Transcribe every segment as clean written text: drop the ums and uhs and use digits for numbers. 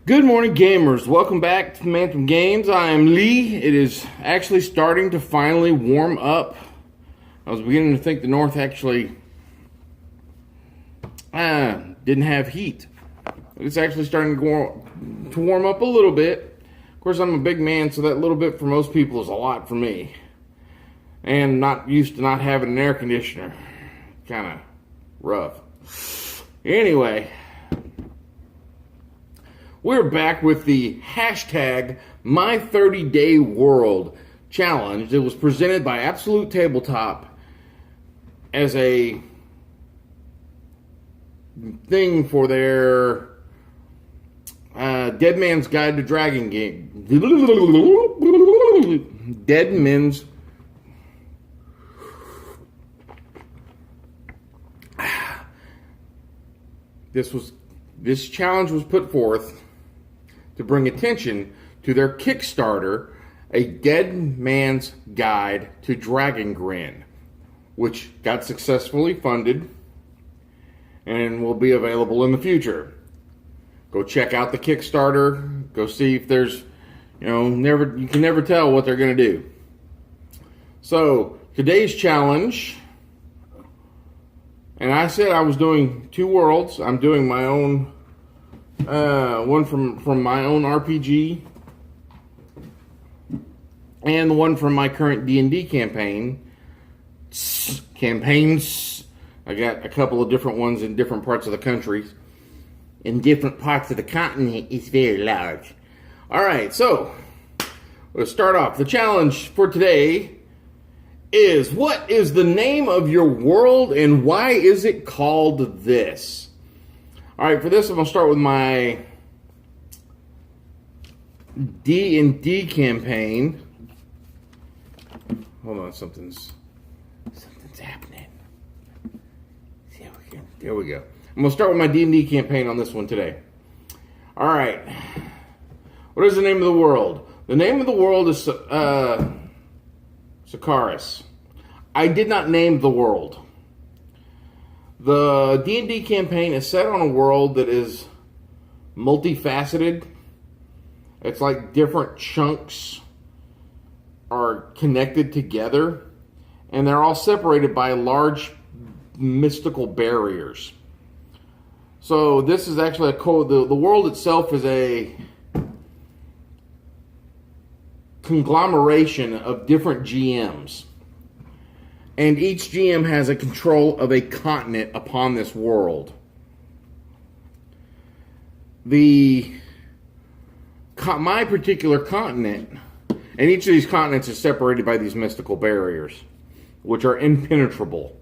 Good morning, gamers. Welcome back to Mantham Games. I am Lee. It is actually starting to finally warm up. I was beginning to think the north actually didn't have heat. It's actually starting to warm up a little bit. Of course, I'm a big man, so that little bit for most people is a lot for me. And not used to not having an air conditioner. Kind of rough. Anyway, we're back with the hashtag My 30 Day World challenge that was presented by Absolute Tabletop as a thing for their Dead Man's Guide to Dragon game. Dead Men's This challenge was put forth to bring attention to their Kickstarter, A Dead Man's Guide to Dragon Grin, which got successfully funded and will be available in the future. Go check out the Kickstarter. Go see if there's, you can never tell what they're going to do. So, today's challenge, and I said I was doing two worlds. I'm doing my own one from my own RPG, and the one from my current D&D campaigns. I got a couple of different ones in different parts of the country. In different parts of the continent, it's very large. Alright, so let's start off. The challenge for today is, what is the name of your world and why is it called this? Alright, for this I'm going to start with my D&D campaign. Hold on, something's happening. There we go. I'm going to start with my D&D campaign on this one today. Alright. What is the name of the world? The name of the world is Sakaris. I did not name the world. The D&D campaign is set on a world that is multifaceted. It's like different chunks are connected together, and they're all separated by large mystical barriers. So this is actually the world itself is a conglomeration of different GMs. And each GM has a control of a continent upon this world. My particular continent, and each of these continents is separated by these mystical barriers, which are impenetrable.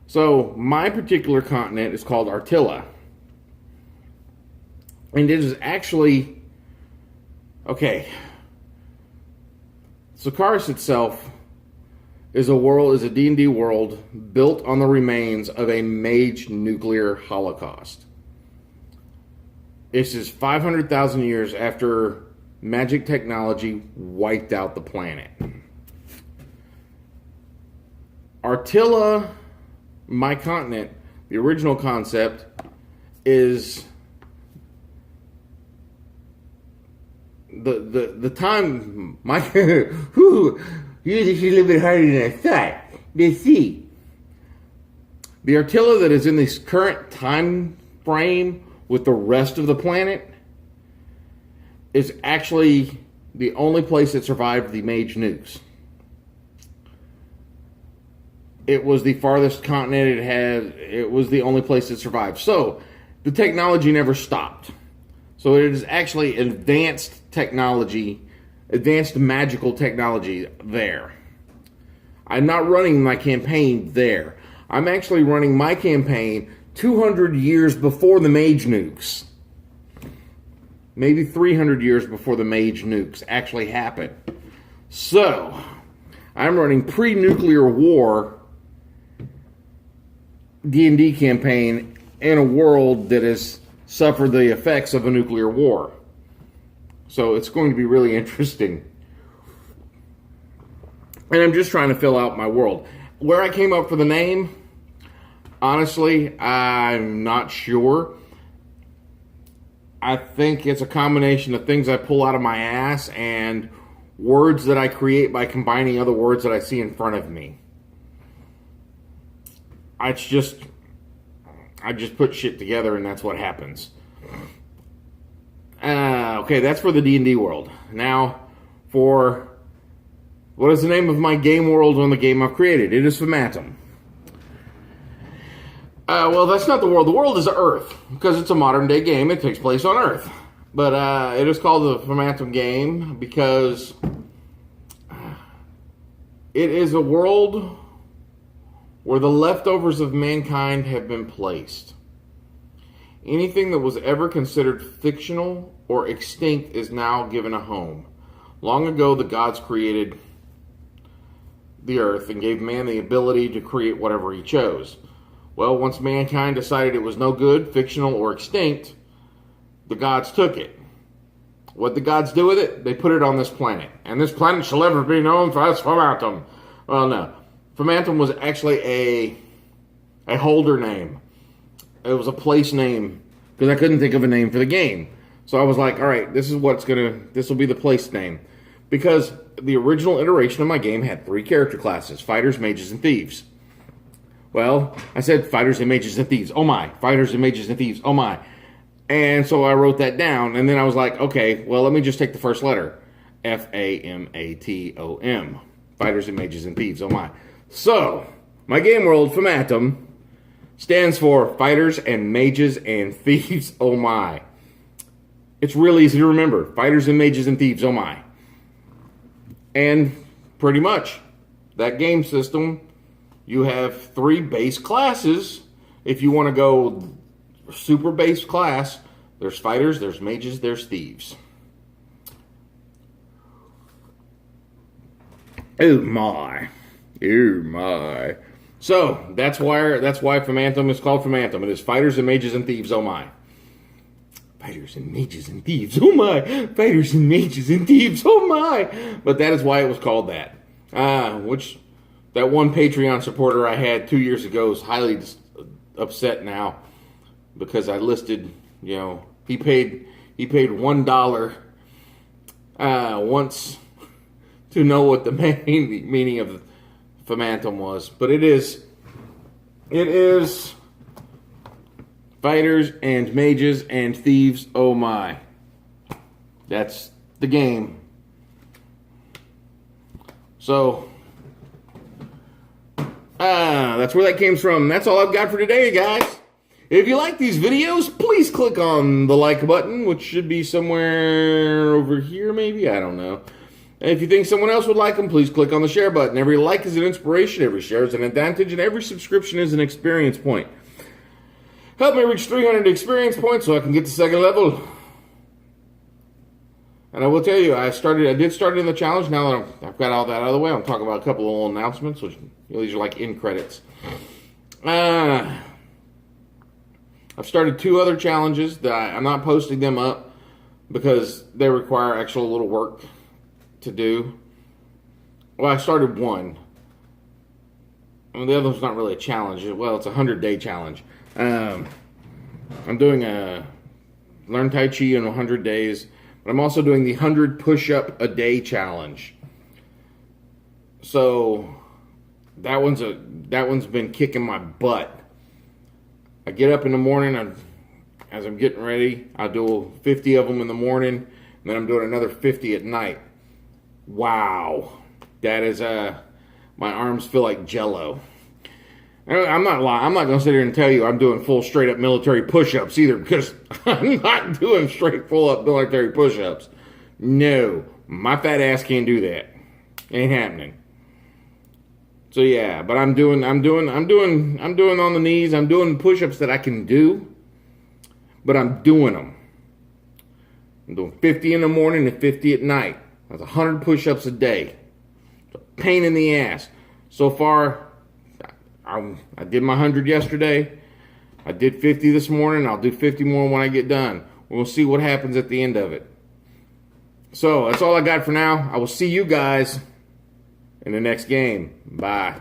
So, my particular continent is called Artilla. And it is actually, Sakaris itself is a D&D world built on the remains of a mage nuclear holocaust. This is 500,000 years after magic technology wiped out the planet. Artilla, my continent, the original concept, is the time my usually she's a little bit harder than I thought. Let's see. The Artilla that is in this current time frame with the rest of the planet is actually the only place that survived the mage nukes. It was the farthest continent it was the only place that survived. So, the technology never stopped. So it is actually advanced technology, advanced magical technology there. I'm not running my campaign there. I'm actually running my campaign 200 years before the mage nukes. Maybe 300 years before the mage nukes actually happened. So, I'm running pre-nuclear war D&D campaign in a world that has suffered the effects of a nuclear war. So it's going to be really interesting. And I'm just trying to fill out my world. Where I came up for the name, honestly, I'm not sure. I think it's a combination of things I pull out of my ass and words that I create by combining other words that I see in front of me. I just put shit together and that's what happens. Okay, that's for the D&D world. Now, for what is the name of my game world on the game I've created? It is Phantom. Well, that's not the world. The world is Earth, because it's a modern day game. It takes place on Earth. But it is called the Phantom game because it is a world where the leftovers of mankind have been placed. Anything that was ever considered fictional or extinct is now given a home. Long ago, the gods created the earth and gave man the ability to create whatever he chose. Well, once mankind decided it was no good, fictional, or extinct, the gods took it. What the gods do with it? They put it on this planet. And this planet shall ever be known as Phantom. Well, no. Phantom was actually a holder name. It was a place name, because I couldn't think of a name for the game. So I was like, all right, this will be the place name. Because the original iteration of my game had 3 character classes: fighters, mages, and thieves. Well, I said fighters and mages and thieves. Oh my. Fighters and mages and thieves. Oh my. And so I wrote that down, and then I was like, okay, well, let me just take the first letter. Phantom. Fighters and mages and thieves. Oh my. So, my game world, Phantom, stands for fighters and mages and thieves. Oh my. It's real easy to remember. Fighters and mages and thieves. Oh my. And pretty much, that game system, you have 3 base classes. If you want to go super base class, there's fighters, there's mages, there's thieves. Oh my. Oh my. So, that's why Phantom is called Phantom. It is fighters and mages and thieves. Oh my. Fighters and mages and thieves. Oh my. Fighters and mages and thieves. Oh my. But that is why it was called that. Which that one Patreon supporter I had 2 years ago is highly upset now, because I listed, he paid $1 once to know what the meaning of Phantom was. But it is fighters and mages and thieves. Oh my. That's the game. So, that's where that came from. That's all I've got for today, guys. If you like these videos, please click on the like button, which should be somewhere over here, maybe. I don't know. And if you think someone else would like them, please click on the share button. Every like is an inspiration, every share is an advantage, and every subscription is an experience point. Help me reach 300 experience points so I can get to 2nd level. And I will tell you, I did start in the challenge. Now that I've got all that out of the way, I'll talk about a couple of little announcements, which these are like end credits. I've started 2 other challenges that I'm not posting them up because they require actual little work to do. Well, I started one. Well, the other one's not really a challenge. Well, it's a 100-day challenge. I'm doing a Learn Tai Chi in 100 days, but I'm also doing the 100 push-up a day challenge. So that one's been kicking my butt. I get up in the morning, as I'm getting ready, I do 50 of them in the morning, and then I'm doing another 50 at night. Wow. That is, my arms feel like Jell-O. I'm not lying. I'm not going to sit here and tell you I'm doing full straight-up military push-ups either, because I'm not doing straight full-up military push-ups. No. My fat ass can't do that. Ain't happening. So yeah, but I'm doing on the knees. I'm doing push-ups that I can do, but I'm doing them. I'm doing 50 in the morning and 50 at night. That's 100 push-ups a day. It's a pain in the ass. So far, I did my 100 yesterday. I did 50 this morning. I'll do 50 more when I get done. We'll see what happens at the end of it. So that's all I got for now. I will see you guys in the next game. Bye.